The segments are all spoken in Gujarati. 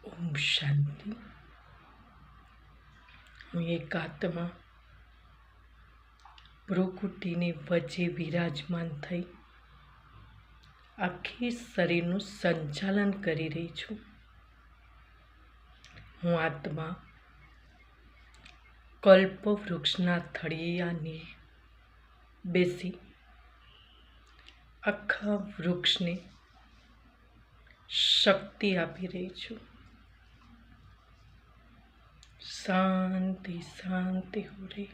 ઓમ શાંતિ. હું એક આત્મા ભ્રુકુટીની વચ્ચે વિરાજમાન થઈ આખી શરીરનું સંચાલન કરી રહી છું. હું આત્મા કલ્પવૃક્ષના થળિયાની બેસી આખા વૃક્ષને શક્તિ આપી રહી છું. શાંતિ शांति हो रही.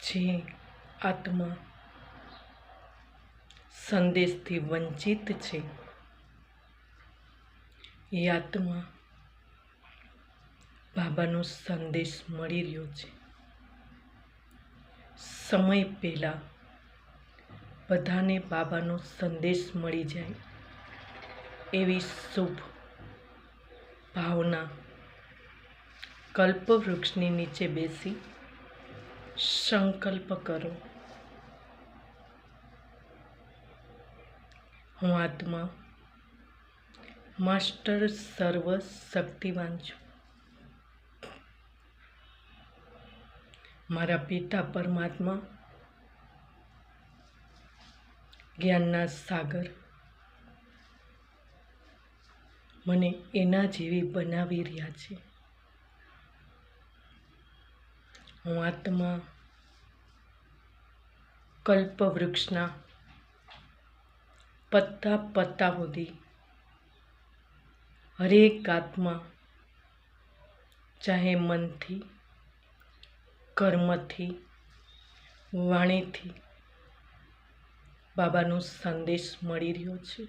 જે આત્મા સંદેશથી વંચિત છે એ આત્મા બાબાનો સંદેશ મળી રહ્યો છે. સમય પહેલા બધાને બાબાનો સંદેશ મળી જાય એવી શુભ ભાવના કલ્પવૃક્ષની નીચે બેસી સંકલ્પ કરો. હું આત્મા માસ્ટર સર્વ શક્તિવાન છું. મારા પિતા પરમાત્મા જ્ઞાનના સાગર મને એના જેવી બનાવી રહ્યા છે. હું આત્મા કલ્પવૃક્ષના પત્તા પત્તા સુધી હરેક આત્મા ચાહે મનથી, કર્મથી, વાણીથી બાબાનો સંદેશ મળી રહ્યો છે.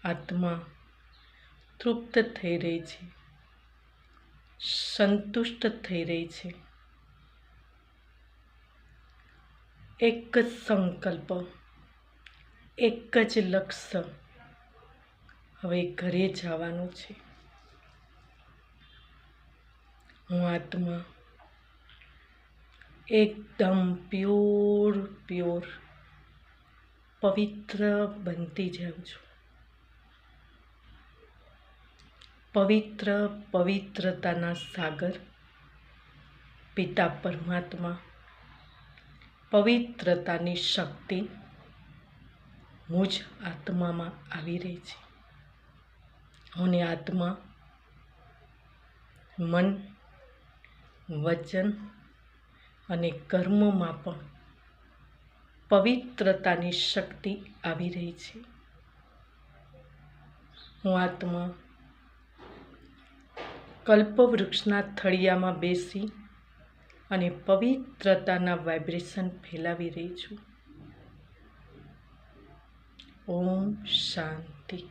આત્મા તૃપ્ત થઈ રહી છે, સંતુષ્ટ થઈ રહી છે. એક જ સંકલ્પ, એક જ લક્ષ્ય, હવે ઘરે જવાનું છે. હું આત્મા એકદમ પ્યોર પવિત્ર બનતી જાઉં છું. પવિત્રતાના સાગર પિતા પરમાત્મા પવિત્રતાની શક્તિ મુજ આત્મામાં આવી રહી છે. અને આત્મા મન, વચન અને કર્મમાં પણ પવિત્રતાની શક્તિ આવી રહી છે. હું આત્મા કલ્પવૃક્ષના થળિયામાં બેસી અને પવિત્રતાના વાઇબ્રેશન ફેલાવી રહી છું. ઓમ શાંતિ.